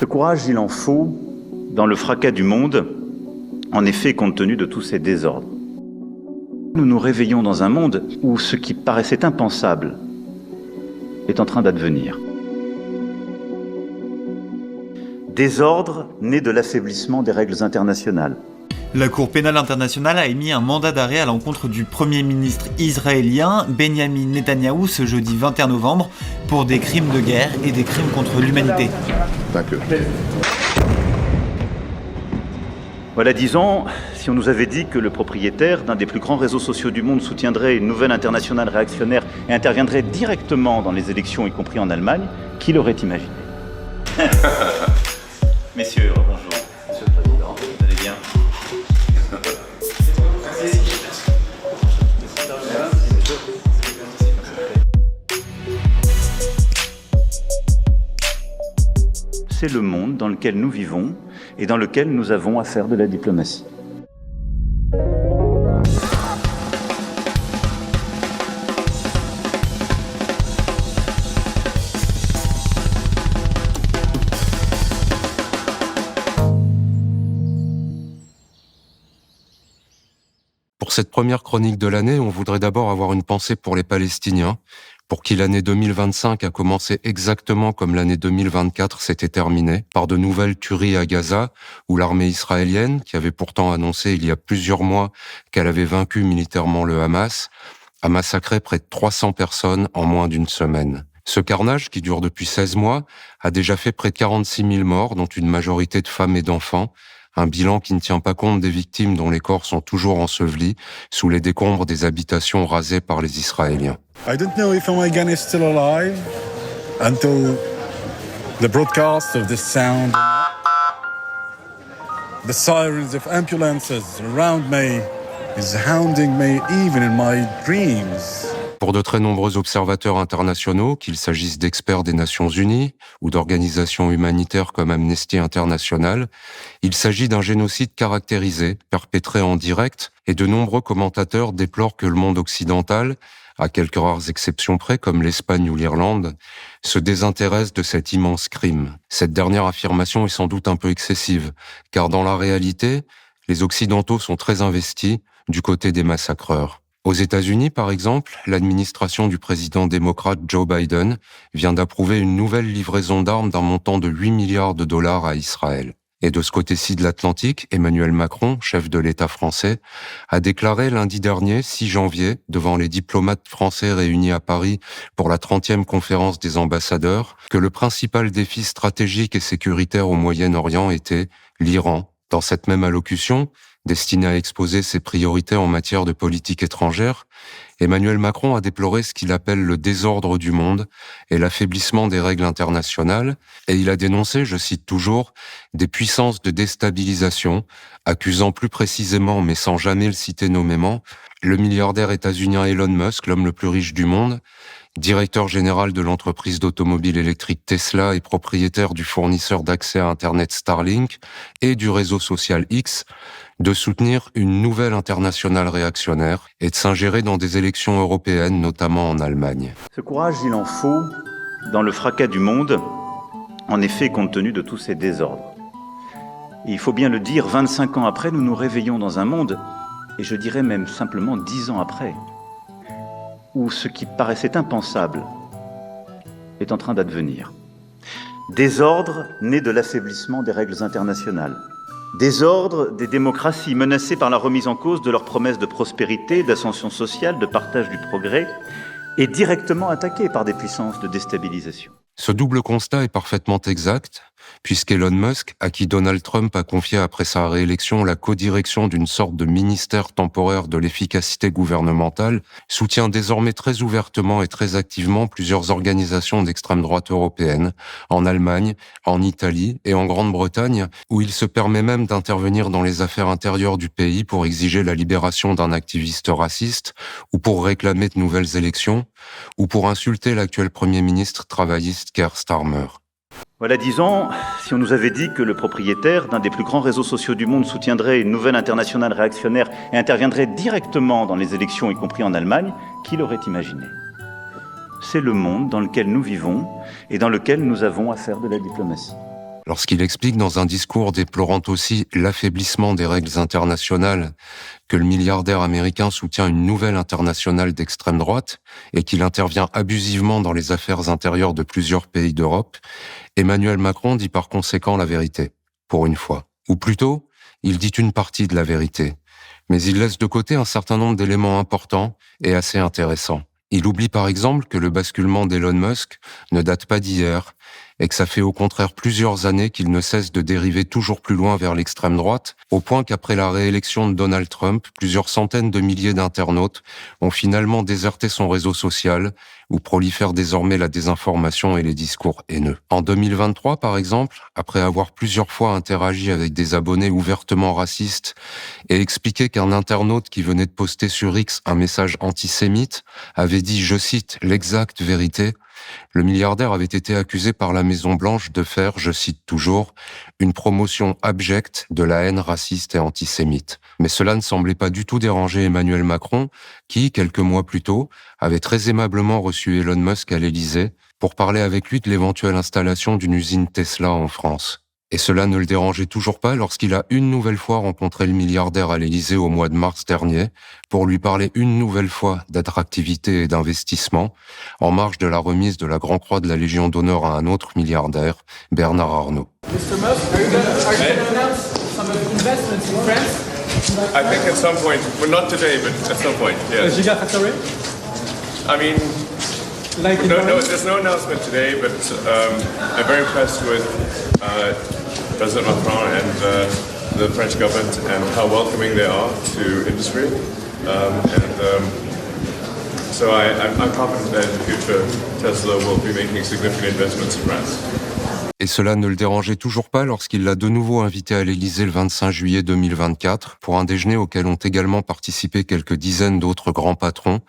Ce courage, il en faut dans le fracas du monde, en effet, compte tenu de tous ces désordres. Nous nous réveillons dans un monde où ce qui paraissait impensable est en train d'advenir. Désordre né de l'affaiblissement des règles internationales. La Cour pénale internationale a émis un mandat d'arrêt à l'encontre du Premier ministre israélien Benjamin Netanyahou ce jeudi 21 novembre pour des crimes de guerre et des crimes contre l'humanité. Voilà 10 ans, si on nous avait dit que le propriétaire d'un des plus grands réseaux sociaux du monde soutiendrait une nouvelle internationale réactionnaire et interviendrait directement dans les élections, y compris en Allemagne, qui l'aurait imaginé? Messieurs, bonjour. Monsieur le Président, vous allez bien? C'est le monde dans lequel nous vivons et dans lequel nous avons à faire de la diplomatie. Pour cette première chronique de l'année, on voudrait d'abord avoir une pensée pour les Palestiniens, pour qui l'année 2025 a commencé exactement comme l'année 2024 s'était terminée, par de nouvelles tueries à Gaza, où l'armée israélienne, qui avait pourtant annoncé il y a plusieurs mois qu'elle avait vaincu militairement le Hamas, a massacré près de 300 personnes en moins d'une semaine. Ce carnage, qui dure depuis 16 mois, a déjà fait près de 46 000 morts, dont une majorité de femmes et d'enfants, un bilan qui ne tient pas compte des victimes dont les corps sont toujours ensevelis sous les décombres des habitations rasées par les Israéliens. I don't know if my gun is still alive until the broadcast of this sound. The sirens of ambulances around me is hounding me even in my dreams. Pour de très nombreux observateurs internationaux, qu'il s'agisse d'experts des Nations Unies ou d'organisations humanitaires comme Amnesty International, il s'agit d'un génocide caractérisé, perpétré en direct, et de nombreux commentateurs déplorent que le monde occidental, à quelques rares exceptions près comme l'Espagne ou l'Irlande, se désintéresse de cet immense crime. Cette dernière affirmation est sans doute un peu excessive, car dans la réalité, les Occidentaux sont très investis du côté des massacreurs. Aux États-Unis, par exemple, l'administration du président démocrate Joe Biden vient d'approuver une nouvelle livraison d'armes d'un montant de 8 milliards de dollars à Israël. Et de ce côté-ci de l'Atlantique, Emmanuel Macron, chef de l'État français, a déclaré lundi dernier, 6 janvier, devant les diplomates français réunis à Paris pour la 30e conférence des ambassadeurs, que le principal défi stratégique et sécuritaire au Moyen-Orient était l'Iran. Dans cette même allocution, destinée à exposer ses priorités en matière de politique étrangère, Emmanuel Macron a déploré ce qu'il appelle le désordre du monde et l'affaiblissement des règles internationales, et il a dénoncé, je cite toujours, des puissances de déstabilisation, accusant plus précisément, mais sans jamais le citer nommément, le milliardaire états-unien Elon Musk, l'homme le plus riche du monde, directeur général de l'entreprise d'automobile électrique Tesla et propriétaire du fournisseur d'accès à Internet Starlink et du réseau social X, de soutenir une nouvelle internationale réactionnaire et de s'ingérer dans des élections européennes, notamment en Allemagne. Ce courage, il en faut dans le fracas du monde, en effet, compte tenu de tous ces désordres. Et il faut bien le dire, 25 ans après, nous nous réveillons dans un monde, et je dirais même simplement 10 ans après, où ce qui paraissait impensable est en train d'advenir. Désordre né de l'affaiblissement des règles internationales. Désordre des démocraties menacées par la remise en cause de leurs promesses de prospérité, d'ascension sociale, de partage du progrès, et directement attaquées par des puissances de déstabilisation. Ce double constat est parfaitement exact, puisqu'Elon Musk, à qui Donald Trump a confié après sa réélection la codirection d'une sorte de ministère temporaire de l'efficacité gouvernementale, soutient désormais très ouvertement et très activement plusieurs organisations d'extrême droite européennes, en Allemagne, en Italie et en Grande-Bretagne, où il se permet même d'intervenir dans les affaires intérieures du pays pour exiger la libération d'un activiste raciste, ou pour réclamer de nouvelles élections, ou pour insulter l'actuel Premier ministre travailliste Keir Starmer. Voilà 10 ans, si on nous avait dit que le propriétaire d'un des plus grands réseaux sociaux du monde soutiendrait une nouvelle internationale réactionnaire et interviendrait directement dans les élections, y compris en Allemagne, qui l'aurait imaginé? C'est le monde dans lequel nous vivons et dans lequel nous avons à faire de la diplomatie. Lorsqu'il explique dans un discours déplorant aussi l'affaiblissement des règles internationales que le milliardaire américain soutient une nouvelle internationale d'extrême droite et qu'il intervient abusivement dans les affaires intérieures de plusieurs pays d'Europe, Emmanuel Macron dit par conséquent la vérité, pour une fois. Ou plutôt, il dit une partie de la vérité, mais il laisse de côté un certain nombre d'éléments importants et assez intéressants. Il oublie par exemple que le basculement d'Elon Musk ne date pas d'hier et que ça fait au contraire plusieurs années qu'il ne cesse de dériver toujours plus loin vers l'extrême droite, au point qu'après la réélection de Donald Trump, plusieurs centaines de milliers d'internautes ont finalement déserté son réseau social, où prolifère désormais la désinformation et les discours haineux. En 2023, par exemple, après avoir plusieurs fois interagi avec des abonnés ouvertement racistes et expliqué qu'un internaute qui venait de poster sur X un message antisémite avait dit, je cite, l'exacte vérité, le milliardaire avait été accusé par la Maison-Blanche de faire, je cite toujours, une promotion abjecte de la haine raciste et antisémite. Mais cela ne semblait pas du tout déranger Emmanuel Macron, qui, quelques mois plus tôt, avait très aimablement reçu Elon Musk à l'Élysée pour parler avec lui de l'éventuelle installation d'une usine Tesla en France. Et cela ne le dérangeait toujours pas lorsqu'il a une nouvelle fois rencontré le milliardaire à l'Élysée au mois de mars dernier pour lui parler une nouvelle fois d'attractivité et d'investissement en marge de la remise de la Grand Croix de la Légion d'honneur à un autre milliardaire, Bernard Arnault. Mr. Musk, are you going to announce some investments in France? I think at some point, well, not today, but at some point, yes. Gigafactory? I mean, Like no, there's no announcement today, but I'm very impressed with President Macron and the French government and how welcoming they are to industry. So I'm confident that in the future, Tesla will be making significant investments in France. Et cela ne le dérangeait toujours pas lorsqu'il l'a de nouveau invité à l'Élysée le 25 juillet 2024 pour un déjeuner auquel ont également participé quelques dizaines d'autres grands patrons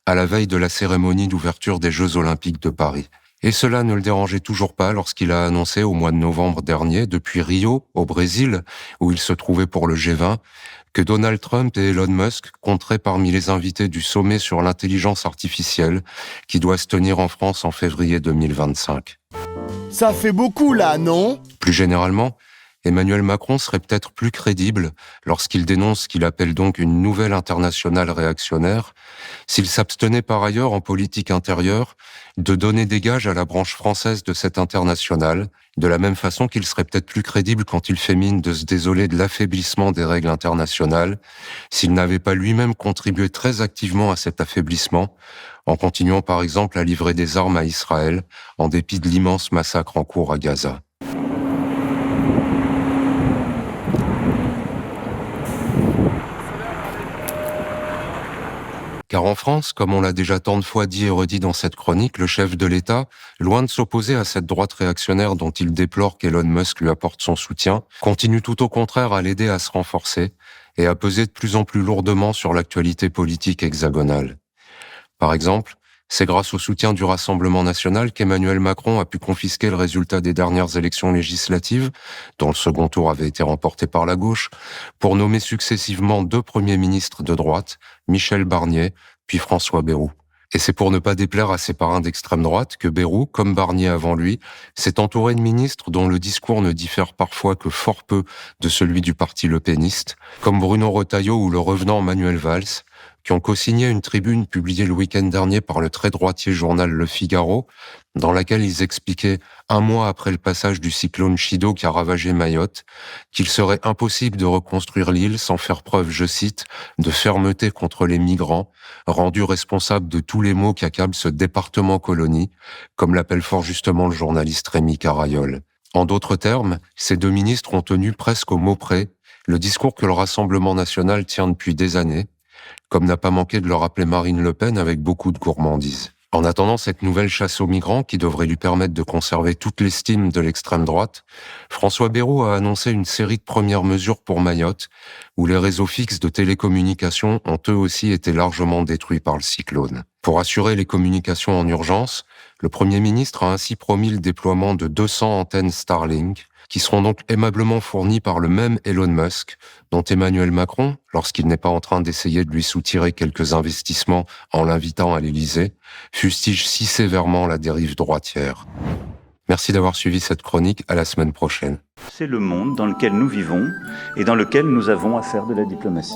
à la veille de la cérémonie d'ouverture des Jeux Olympiques de Paris. Et cela ne le dérangeait toujours pas lorsqu'il a annoncé au mois de novembre dernier, depuis Rio, au Brésil, où il se trouvait pour le G20, que Donald Trump et Elon Musk compteraient parmi les invités du sommet sur l'intelligence artificielle qui doit se tenir en France en février 2025. Ça fait beaucoup là, non ? Plus généralement, Emmanuel Macron serait peut-être plus crédible lorsqu'il dénonce ce qu'il appelle donc une nouvelle internationale réactionnaire, s'il s'abstenait par ailleurs en politique intérieure de donner des gages à la branche française de cette internationale, de la même façon qu'il serait peut-être plus crédible quand il fait mine de se désoler de l'affaiblissement des règles internationales, s'il n'avait pas lui-même contribué très activement à cet affaiblissement, en continuant par exemple à livrer des armes à Israël, en dépit de l'immense massacre en cours à Gaza. Car en France, comme on l'a déjà tant de fois dit et redit dans cette chronique, le chef de l'État, loin de s'opposer à cette droite réactionnaire dont il déplore qu'Elon Musk lui apporte son soutien, continue tout au contraire à l'aider à se renforcer et à peser de plus en plus lourdement sur l'actualité politique hexagonale. Par exemple, c'est grâce au soutien du Rassemblement national qu'Emmanuel Macron a pu confisquer le résultat des dernières élections législatives, dont le second tour avait été remporté par la gauche, pour nommer successivement 2 premiers ministres de droite, Michel Barnier, puis François Bayrou. Et c'est pour ne pas déplaire à ses parrains d'extrême droite que Bayrou, comme Barnier avant lui, s'est entouré de ministres dont le discours ne diffère parfois que fort peu de celui du parti lepéniste, comme Bruno Retailleau ou le revenant Manuel Valls, qui ont co-signé une tribune publiée le week-end dernier par le très droitier journal Le Figaro, dans laquelle ils expliquaient, un mois après le passage du cyclone Chido qui a ravagé Mayotte, qu'il serait impossible de reconstruire l'île sans faire preuve, je cite, de fermeté contre les migrants, rendus responsables de tous les maux qui accablent ce département colonie, comme l'appelle fort justement le journaliste Rémi Carayol. En d'autres termes, ces 2 ministres ont tenu presque au mot près le discours que le Rassemblement national tient depuis des années, comme n'a pas manqué de le rappeler Marine Le Pen avec beaucoup de gourmandise. En attendant cette nouvelle chasse aux migrants qui devrait lui permettre de conserver toute l'estime de l'extrême droite, François Bayrou a annoncé une série de premières mesures pour Mayotte, où les réseaux fixes de télécommunications ont eux aussi été largement détruits par le cyclone. Pour assurer les communications en urgence, le Premier ministre a ainsi promis le déploiement de 200 antennes Starlink, qui seront donc aimablement fournis par le même Elon Musk, dont Emmanuel Macron, lorsqu'il n'est pas en train d'essayer de lui soutirer quelques investissements en l'invitant à l'Élysée, fustige si sévèrement la dérive droitière. Merci d'avoir suivi cette chronique. À la semaine prochaine. C'est le monde dans lequel nous vivons et dans lequel nous avons à faire de la diplomatie.